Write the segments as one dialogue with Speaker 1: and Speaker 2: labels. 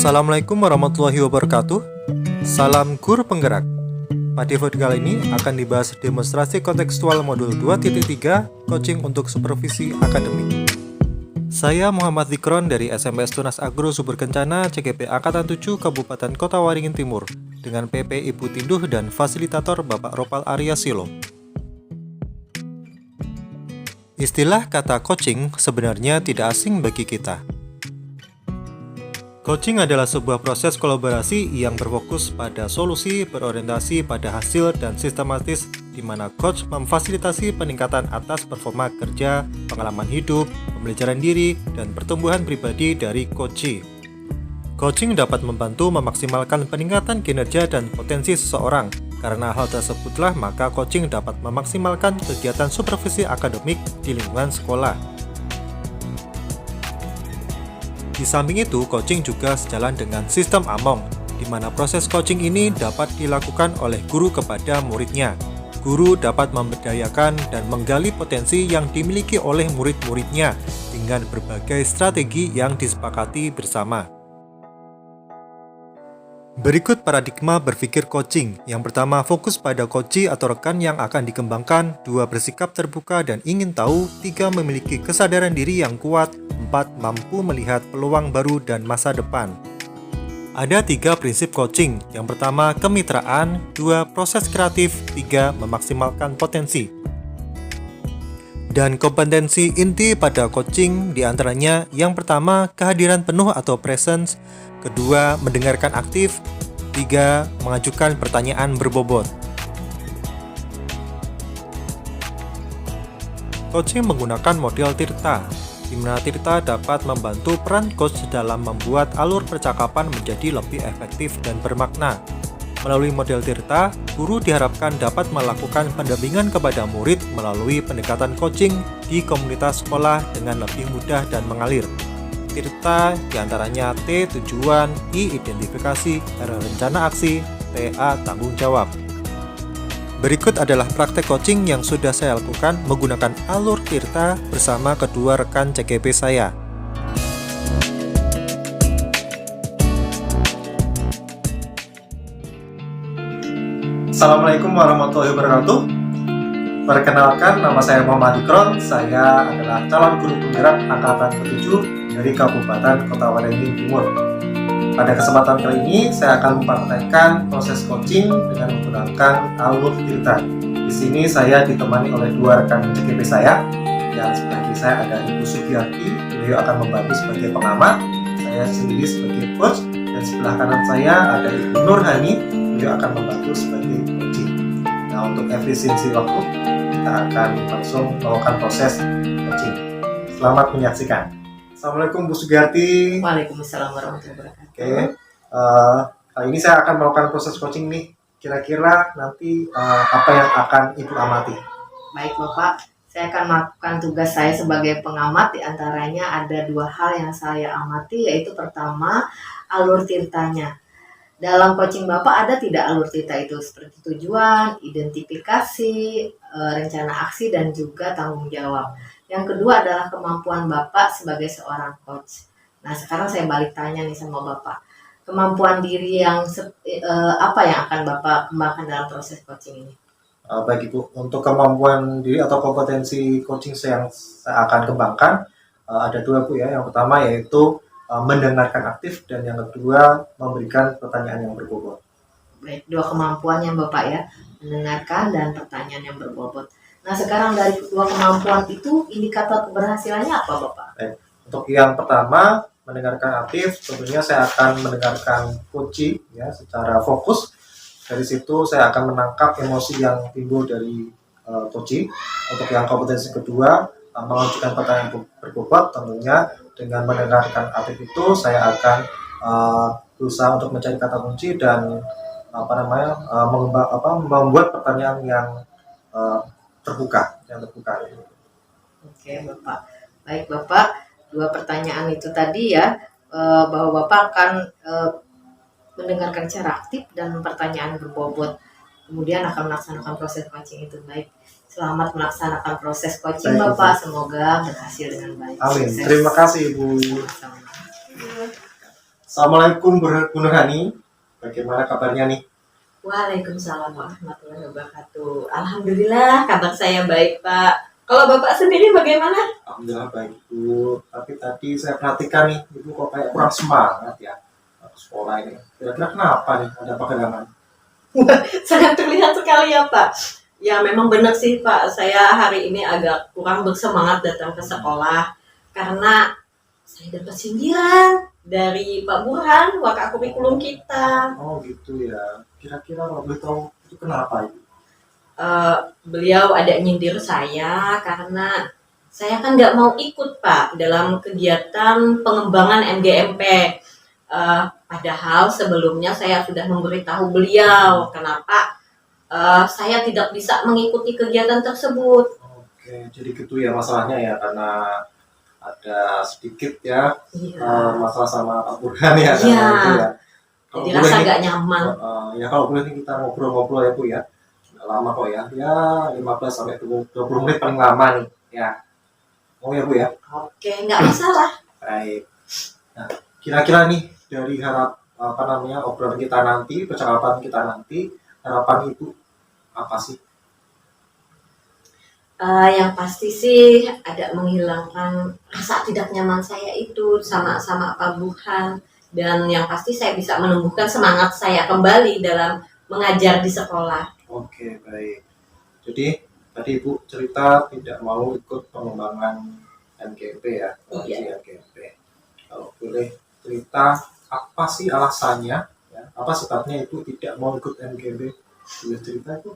Speaker 1: Assalamualaikum warahmatullahi wabarakatuh. Salam guru penggerak. Pada video kali ini akan dibahas demonstrasi kontekstual modul 2.3 coaching untuk supervisi akademik. Saya Muhammad Zikron dari SMS Tunas Agro Subur Kencana CGP Angkatan 7 Kabupaten Kota Waringin Timur dengan PP Ibu Tinduh dan fasilitator Bapak Ropal Arya Silo. Istilah kata coaching sebenarnya tidak asing bagi kita. Coaching adalah sebuah proses kolaborasi yang berfokus pada solusi, berorientasi pada hasil, dan sistematis di mana coach memfasilitasi peningkatan atas performa kerja, pengalaman hidup, pembelajaran diri, dan pertumbuhan pribadi dari coachee. Coaching dapat membantu memaksimalkan peningkatan kinerja dan potensi seseorang. Karena hal tersebutlah maka coaching dapat memaksimalkan kegiatan supervisi akademik di lingkungan sekolah. Di samping itu, coaching juga sejalan dengan sistem Among, di mana proses coaching ini dapat dilakukan oleh guru kepada muridnya. Guru dapat memberdayakan dan menggali potensi yang dimiliki oleh murid-muridnya dengan berbagai strategi yang disepakati bersama. Berikut paradigma berpikir coaching. Yang pertama, fokus pada coachee atau rekan yang akan dikembangkan. 2. Bersikap terbuka dan ingin tahu. 3. Memiliki kesadaran diri yang kuat. 4. Mampu melihat peluang baru dan masa depan. Ada 3 prinsip coaching. Yang pertama, kemitraan. 2. Proses kreatif. 3. Memaksimalkan potensi. Dan kompetensi inti pada coaching diantaranya yang pertama, kehadiran penuh atau presence. Kedua, mendengarkan aktif. 3. Mengajukan pertanyaan berbobot. Coaching menggunakan model Tirta, di mana Tirta dapat membantu peran coach dalam membuat alur percakapan menjadi lebih efektif dan bermakna. Melalui model Tirta, guru diharapkan dapat melakukan pendampingan kepada murid melalui pendekatan coaching di komunitas sekolah dengan lebih mudah dan mengalir. Tirta diantaranya T. Tujuan, I. Identifikasi, R. Rencana aksi, T. A. Tanggung jawab. Berikut adalah praktek coaching yang sudah saya lakukan menggunakan alur Tirta bersama kedua rekan CGP saya. Assalamualaikum warahmatullahi wabarakatuh. Perkenalkan, nama saya Muhammad Zikron. Saya adalah calon guru penggerak angkatan ke-7 dari Kabupaten Kota Waringin Timur. Pada kesempatan kali ini, saya akan mempraktekkan proses coaching dengan menggunakan alur Tirta. Di sini saya ditemani oleh dua rekan CGP saya. Yang sebelah kiri saya ada Ibu Sugiyarti, beliau akan membantu sebagai pengamat. Saya sendiri sebagai coach, dan sebelah kanan saya ada Ibu Nurhani, beliau akan membantu sebagai coaching. Nah, untuk efisiensi waktu, kita akan langsung melakukan proses coaching. Selamat menyaksikan. Assalamualaikum Bu Sugiyarti.
Speaker 2: Waalaikumsalam warahmatullahi wabarakatuh.
Speaker 1: Oke, kali ini saya akan melakukan proses coaching nih. Kira-kira nanti apa yang akan Ibu amati?
Speaker 2: Baik Bapak, saya akan melakukan tugas saya sebagai pengamat. Di antaranya ada 2 hal yang saya amati, yaitu pertama, alur tirtanya. Dalam coaching Bapak ada tidak alur tirta itu seperti tujuan, identifikasi, rencana aksi, dan juga tanggung jawab. Yang kedua adalah kemampuan Bapak sebagai seorang coach. Nah, sekarang saya balik tanya nih sama Bapak. Kemampuan diri yang apa yang akan Bapak kembangkan dalam proses coaching ini?
Speaker 1: Baik Ibu, untuk kemampuan diri atau kompetensi coaching yang saya akan kembangkan ada 2 Bu ya. Yang pertama yaitu mendengarkan aktif, dan yang kedua memberikan pertanyaan yang berbobot.
Speaker 2: Baik, 2 kemampuan yang Bapak ya, mendengarkan dan pertanyaan yang berbobot. Nah, sekarang dari 2 kemampuan itu indikator keberhasilannya apa Bapak?
Speaker 1: Baik. Untuk yang pertama, mendengarkan aktif, tentunya saya akan mendengarkan coachee ya secara fokus. Dari situ saya akan menangkap emosi yang timbul dari coachee. Untuk yang kompetensi kedua, mengajukan pertanyaan berbobot, tentunya dengan mendengarkan aktif itu saya akan berusaha untuk mencari kata kunci dan membuat pertanyaan yang terbuka.
Speaker 2: Oke Bapak, baik Bapak, 2 pertanyaan itu tadi ya, bahwa Bapak akan mendengarkan secara aktif dan pertanyaan berbobot, kemudian akan melaksanakan proses coaching itu. Baik, selamat melaksanakan proses coaching baik, Bapak, semoga berhasil dengan baik.
Speaker 1: Amin. Terima kasih Ibu. Assalamualaikum Bu Nurhani, bagaimana kabarnya nih?
Speaker 2: Waalaikumsalam warahmatullahi wabarakatuh. Alhamdulillah kabar saya baik Pak. Kalau Bapak sendiri bagaimana?
Speaker 1: Alhamdulillah baik Bu, tapi tadi saya perhatikan nih, Ibu kok kayak kurang semangat ya ke sekolah ini. Kira-kira kenapa nih, ada apa gerangan?
Speaker 2: Sangat terlihat sekali ya Pak. Ya memang benar sih Pak, saya hari ini agak kurang bersemangat datang ke sekolah karena saya dapat sindiran dari Pak Burhan, wakil kurikulum kita.
Speaker 1: Oh gitu ya, kira-kira kalau boleh tahu itu kenapa Ibu?
Speaker 2: Beliau ada nyindir saya karena saya kan nggak mau ikut Pak dalam kegiatan pengembangan MGMP. Padahal sebelumnya saya sudah memberitahu beliau kenapa saya tidak bisa mengikuti kegiatan tersebut.
Speaker 1: Oke, jadi gitu ya masalahnya ya, karena ada sedikit ya
Speaker 2: Iya,
Speaker 1: masalah sama Pak Burhan ya,
Speaker 2: Iya.
Speaker 1: karena itu ya. Kalau
Speaker 2: jadi
Speaker 1: boleh
Speaker 2: rasa
Speaker 1: nih,
Speaker 2: nggak nyaman.
Speaker 1: ya kalau boleh nih kita ngobrol-ngobrol ya Bu ya. Nggak lama kok ya 15 sampai 20 menit paling lama nih ya. Oh ya Bu ya.
Speaker 2: Oke, nggak masalah.
Speaker 1: Baik. Nah, kira-kira nih dari obrolan kita nanti, percakapan kita nanti, harapan Ibu apa sih?
Speaker 2: Yang pasti sih ada menghilangkan rasa tidak nyaman saya itu sama Pak Burhan, dan yang pasti saya bisa menumbuhkan semangat saya kembali dalam mengajar di sekolah.
Speaker 1: Oke, baik. Jadi tadi Ibu cerita tidak mau ikut pengembangan MGMP ya,
Speaker 2: Iya.
Speaker 1: MGMP. Kalau boleh cerita apa sih alasannya? Ya, apa sebabnya Ibu tidak mau ikut MGMP? Boleh cerita itu?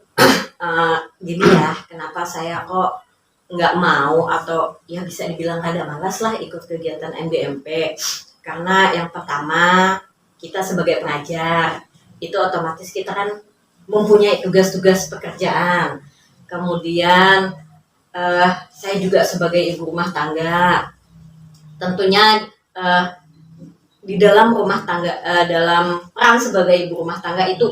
Speaker 2: Gini ya, kenapa saya kok nggak mau atau ya bisa dibilang kada malas lah ikut kegiatan MGMP. Karena yang pertama, kita sebagai pengajar itu otomatis kita kan mempunyai tugas-tugas pekerjaan. Kemudian saya juga sebagai ibu rumah tangga, tentunya di dalam rumah tangga, dalam peran sebagai ibu rumah tangga itu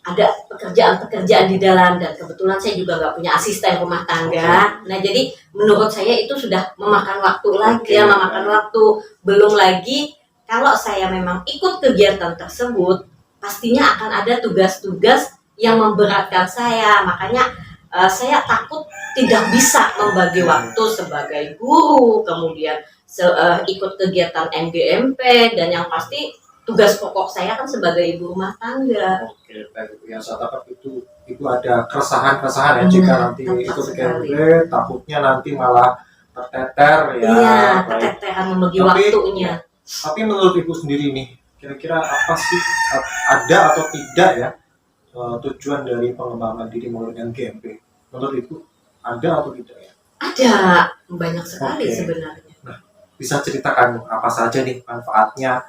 Speaker 2: ada pekerjaan-pekerjaan di dalam, dan kebetulan saya juga nggak punya asisten rumah tangga. Nah jadi menurut saya itu sudah memakan waktu lagi ya, memakan waktu. Belum lagi kalau saya memang ikut kegiatan tersebut, pastinya akan ada tugas-tugas yang memberatkan saya. Makanya saya takut tidak bisa membagi waktu sebagai guru, kemudian ikut kegiatan MGMP, dan yang pasti tugas pokok saya kan sebagai ibu rumah tangga.
Speaker 1: Oke, baik. Ya, saya tangkap itu ada keresahan-keresahan ya, jika nanti
Speaker 2: tepat
Speaker 1: ikut
Speaker 2: sekali.
Speaker 1: MGMP, takutnya nanti malah terteter ya.
Speaker 2: Iya,
Speaker 1: Baik.
Speaker 2: keteteran membagi
Speaker 1: Tapi-
Speaker 2: waktunya.
Speaker 1: Tapi menurut Ibu sendiri nih, kira-kira apa sih ada atau tidak ya tujuan dari pengembangan diri melalui MGMP? Menurut Ibu ada atau tidak ya?
Speaker 2: Ada banyak sekali
Speaker 1: Oke.
Speaker 2: sebenarnya.
Speaker 1: Bisa ceritakan apa saja nih manfaatnya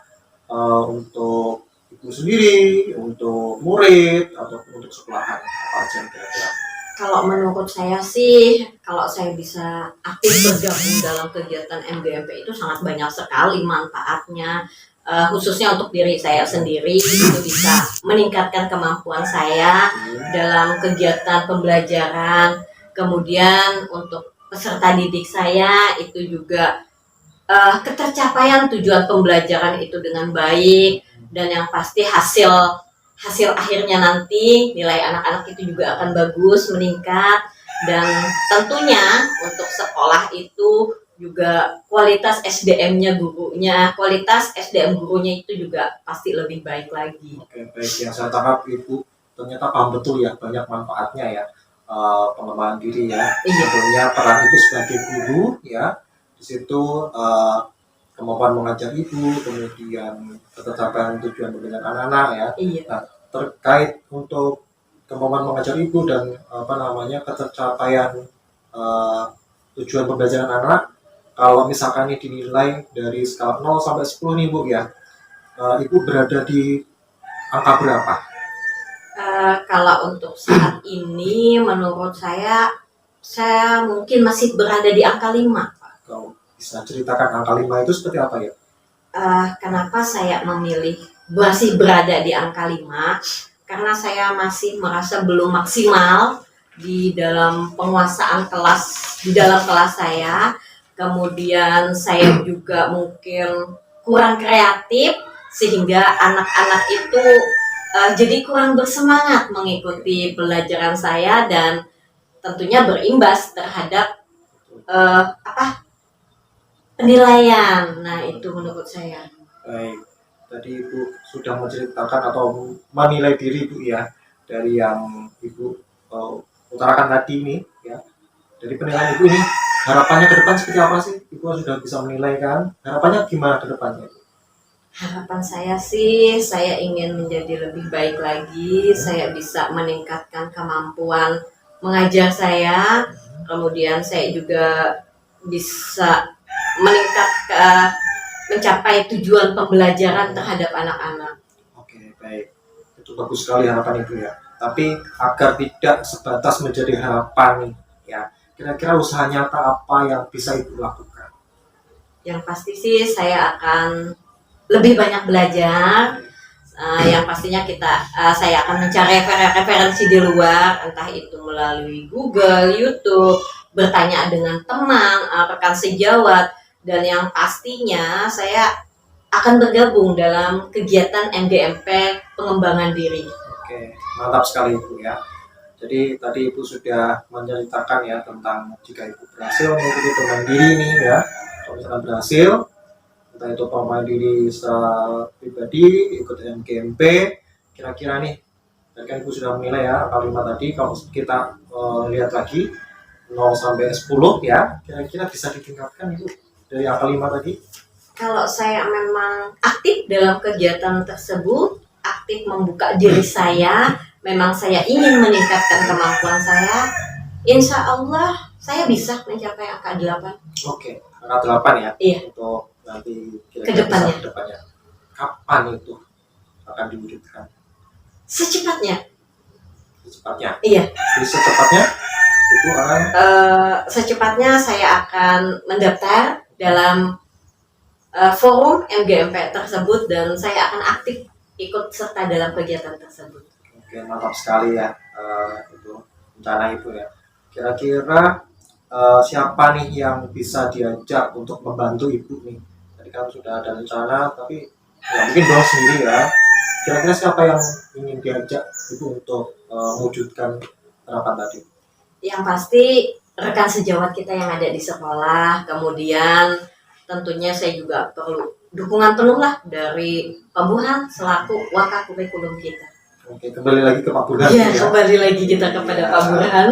Speaker 1: untuk Ibu sendiri, untuk murid, ataupun untuk sekolahan, apa aja kira-kira?
Speaker 2: Kalau menurut saya sih, kalau saya bisa aktif bergabung dalam kegiatan MGMP itu sangat banyak sekali manfaatnya. Khususnya untuk diri saya sendiri, itu bisa meningkatkan kemampuan saya dalam kegiatan pembelajaran. Kemudian untuk peserta didik saya itu juga ketercapaian tujuan pembelajaran itu dengan baik, dan yang pasti hasil akhirnya nanti nilai anak-anak itu juga akan bagus, meningkat, dan tentunya untuk sekolah itu juga kualitas SDM-nya gurunya, kualitas SDM gurunya itu juga pasti lebih baik lagi.
Speaker 1: Oke, baik. Yang saya tangkap Ibu ternyata paham betul ya, banyak manfaatnya ya pengembangan diri ya.
Speaker 2: Iya.
Speaker 1: Tentunya peran Ibu sebagai guru ya, di situ kemampuan mengajar Ibu, kemudian ketercapaian tujuan pembelajaran anak-anak ya.
Speaker 2: Iya.
Speaker 1: Terkait untuk kemampuan mengajar Ibu dan ketercapaian tujuan pembelajaran anak, kalau misalkan ini dinilai dari skala 0 sampai 10 nih Bu ya, Ibu berada di angka berapa?
Speaker 2: Kalau untuk saat ini menurut saya mungkin masih berada di angka 5.
Speaker 1: Kalau bisa ceritakan angka 5 itu seperti apa ya?
Speaker 2: Kenapa saya memilih masih berada di angka 5? Karena saya masih merasa belum maksimal di dalam penguasaan kelas, di dalam kelas saya. Kemudian saya juga mungkin kurang kreatif sehingga anak-anak itu jadi kurang bersemangat mengikuti pelajaran saya dan tentunya berimbas terhadap penilaian. Nah, itu menurut saya.
Speaker 1: Baik, tadi Ibu sudah menceritakan atau menilai diri Ibu ya dari yang Ibu utarakan tadi ini ya. Dari penilaian Ibu ini, harapannya ke depan seperti apa sih? Ibu sudah bisa menilai kan? Harapannya gimana ke depannya?
Speaker 2: Harapan saya sih, saya ingin menjadi lebih baik lagi, saya bisa meningkatkan kemampuan mengajar saya, kemudian saya juga bisa meningkat mencapai tujuan pembelajaran terhadap anak-anak.
Speaker 1: Oke, baik. Itu bagus sekali harapan Ibu ya. Tapi agar tidak sebatas menjadi harapan nih ya. Kira-kira usaha nyata apa yang bisa Ibu lakukan?
Speaker 2: Yang pasti sih saya akan lebih banyak belajar. Yang pastinya saya akan mencari referensi di luar, entah itu melalui Google, YouTube, bertanya dengan teman, rekan sejawat, dan yang pastinya saya akan bergabung dalam kegiatan MGMP pengembangan diri.
Speaker 1: Oke, mantap sekali Ibu ya. Jadi tadi Ibu sudah menceritakan ya tentang jika Ibu berhasil mengikuti mandiri nih ya. Kalau misalkan berhasil, entah itu mandiri secara pribadi, ikut MGMP, kira-kira nih, tadi kan Ibu sudah menilai ya kalimat tadi, kalau kita lihat lagi 0 sampai 10 ya, kira-kira bisa ditingkatkan Ibu dari angka 5 tadi?
Speaker 2: Kalau saya memang aktif dalam kegiatan tersebut, aktif membuka diri saya, memang saya ingin meningkatkan kemampuan saya, insya Allah saya bisa mencapai angka 8.
Speaker 1: Oke, angka 8 ya?
Speaker 2: Iya.
Speaker 1: Untuk nanti kira-kira kedepannya. Kapan itu akan diwujudkan?
Speaker 2: Secepatnya.
Speaker 1: Secepatnya?
Speaker 2: Iya.
Speaker 1: Jadi secepatnya itu akan?
Speaker 2: Secepatnya saya akan mendaftar dalam forum MGMP tersebut dan saya akan aktif ikut serta dalam kegiatan tersebut.
Speaker 1: Oke, mantap sekali ya itu rencana Ibu ya. Kira-kira siapa nih yang bisa diajak untuk membantu Ibu nih? Tadi kan sudah ada rencana, tapi ya mungkin dong sendiri ya. Kira-kira siapa yang ingin diajak Ibu untuk mewujudkan harapan tadi?
Speaker 2: Yang pasti rekan sejawat kita yang ada di sekolah, kemudian tentunya saya juga perlu dukungan penuh lah dari Pak Burhan selaku wakakurikulum kita.
Speaker 1: Oke, kembali lagi ke Pak Burhan.
Speaker 2: Iya, ya. Kembali lagi kita kepada Pak Burhan.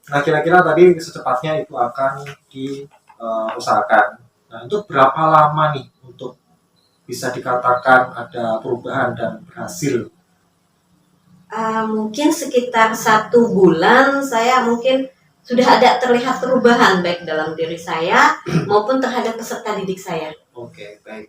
Speaker 1: Nah, kira-kira tadi secepatnya itu akan diusahakan. Nah, itu berapa lama nih untuk bisa dikatakan ada perubahan dan berhasil?
Speaker 2: Mungkin sekitar 1 bulan saya mungkin sudah ada terlihat perubahan baik dalam diri saya maupun terhadap peserta didik saya.
Speaker 1: Oke, baik.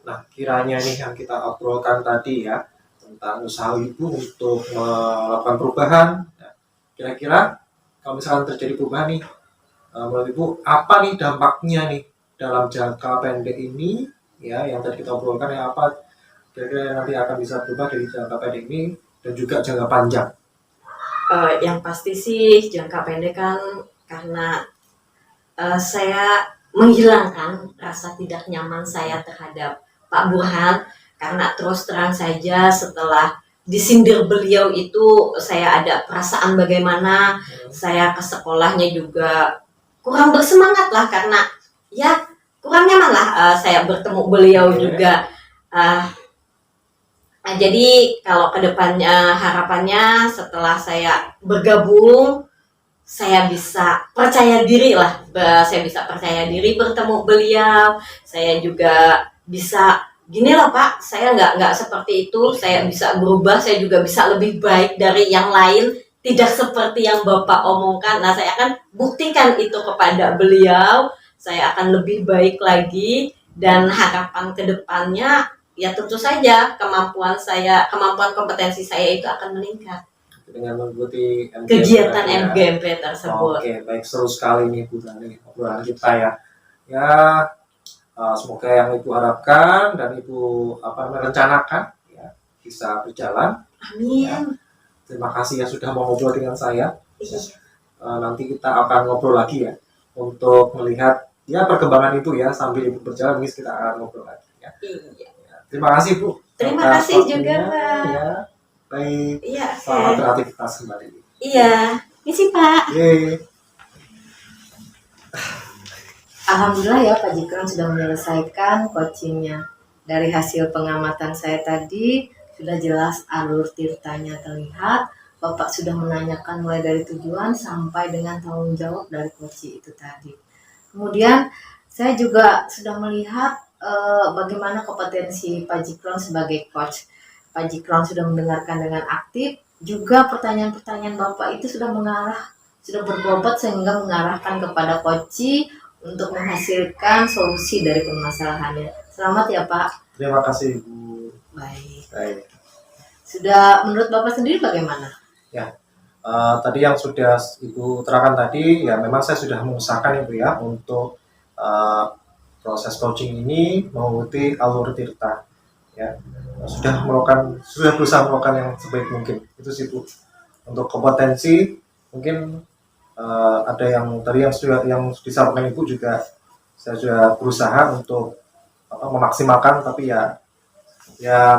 Speaker 1: Nah, kiranya nih yang kita obrolkan tadi ya tentang usaha Ibu untuk melakukan perubahan. Nah, kira-kira kalau misalkan terjadi perubahan nih, menurut Ibu apa nih dampaknya nih dalam jangka pendek ini ya yang tadi kita obrolkan ya, apa kira-kira nanti akan bisa berubah dari jangka pendek ini dan juga jangka panjang?
Speaker 2: Yang pasti sih jangka pendek kan karena saya menghilangkan rasa tidak nyaman saya terhadap Pak Burhan, karena terus terang saja setelah disindir beliau itu saya ada perasaan bagaimana. Saya ke sekolahnya juga kurang bersemangat lah karena ya kurang nyaman lah saya bertemu beliau juga. Jadi kalau kedepannya harapannya setelah saya bergabung saya bisa percaya diri lah, saya bisa percaya diri bertemu beliau, saya juga bisa gini loh Pak, saya nggak seperti itu, saya bisa berubah, saya juga bisa lebih baik dari yang lain, tidak seperti yang Bapak omongkan. Nah, saya akan buktikan itu kepada beliau, saya akan lebih baik lagi dan harapan kedepannya ya tentu saja kemampuan kompetensi saya itu akan meningkat
Speaker 1: dengan mengikuti
Speaker 2: kegiatan MGMP tersebut.
Speaker 1: Oke, baik, seru sekali nih Bu Dani obrolan kita ya. Ya, semoga yang Ibu harapkan dan Ibu rencanakan ya bisa berjalan.
Speaker 2: Amin.
Speaker 1: Ya. Terima kasih ya sudah mau ngobrol dengan saya.
Speaker 2: Iya.
Speaker 1: Nanti kita akan ngobrol lagi ya untuk melihat ya perkembangan Ibu ya sambil Ibu berjalan, kita akan ngobrol lagi ya.
Speaker 2: Iya.
Speaker 1: Terima kasih Bu.
Speaker 2: Terima
Speaker 1: atas
Speaker 2: kasih juga,
Speaker 1: waktunya,
Speaker 2: Pak.
Speaker 1: Ya. Baik,
Speaker 2: Iya,
Speaker 1: selamat beraktivitas kembali.
Speaker 2: Iya, misi Pak.
Speaker 1: Yeay.
Speaker 2: Alhamdulillah ya Pak Jikron sudah menyelesaikan coachingnya. Dari hasil pengamatan saya tadi sudah jelas alur tirtanya terlihat. Bapak sudah menanyakan mulai dari tujuan sampai dengan tanggung jawab dari coaching itu tadi. Kemudian saya juga sudah melihat bagaimana kompetensi Pak Jikron sebagai coach. Pak Jikron sudah mendengarkan dengan aktif. Juga pertanyaan-pertanyaan Bapak itu sudah berbobot sehingga mengarahkan kepada coach untuk menghasilkan solusi dari permasalahannya. Selamat ya Pak.
Speaker 1: Terima kasih Bu.
Speaker 2: Baik.
Speaker 1: Baik.
Speaker 2: Sudah menurut Bapak sendiri bagaimana?
Speaker 1: Tadi yang sudah Ibu terangkan tadi, ya memang saya sudah mengusahakan Ibu ya untuk proses coaching ini mengikuti alur tirta. Ya, sudah berusaha melakukan yang sebaik mungkin. Itu sih Bu. Untuk kompetensi mungkin ada yang tadi yang disampaikan Ibu juga saya sudah berusaha untuk memaksimalkan, tapi ya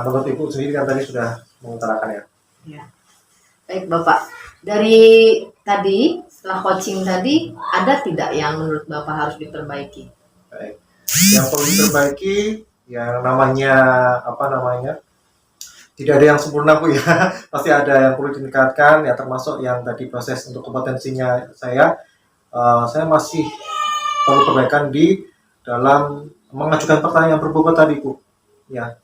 Speaker 1: menurut Ibu sendiri kan tadi sudah mengutarakan ya.
Speaker 2: Ya. Baik Bapak, dari tadi setelah coaching tadi ada tidak yang menurut Bapak harus diperbaiki?
Speaker 1: Baik. Yang perlu diperbaiki ya namanya tidak ada yang sempurna Bu ya. Pasti ada yang perlu ditingkatkan ya, termasuk yang tadi proses untuk kompetensinya saya masih perlu perbaikan di dalam mengajukan pertanyaan berbobot tadi Bu. Ya.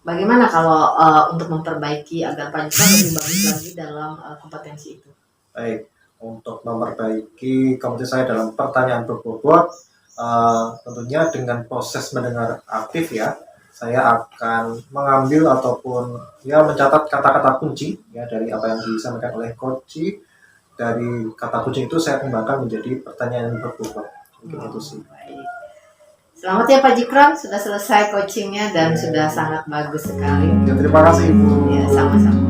Speaker 2: Bagaimana kalau untuk memperbaiki agar Pak Jikron lebih bagus lagi dalam kompetensi itu?
Speaker 1: Baik, untuk memperbaiki kompetensi saya dalam pertanyaan berbobot, tentunya dengan proses mendengar aktif ya, saya akan mengambil ataupun ya mencatat kata-kata kunci ya dari apa yang disampaikan oleh coach. Dari kata kunci itu saya kembangkan menjadi pertanyaan berbobot. Mungkin itu sih.
Speaker 2: Baik. Selamat ya Pak Jikron, sudah selesai coachingnya dan sudah sangat bagus sekali.
Speaker 1: Ya, terima kasih Ibu.
Speaker 2: Ya, sama-sama.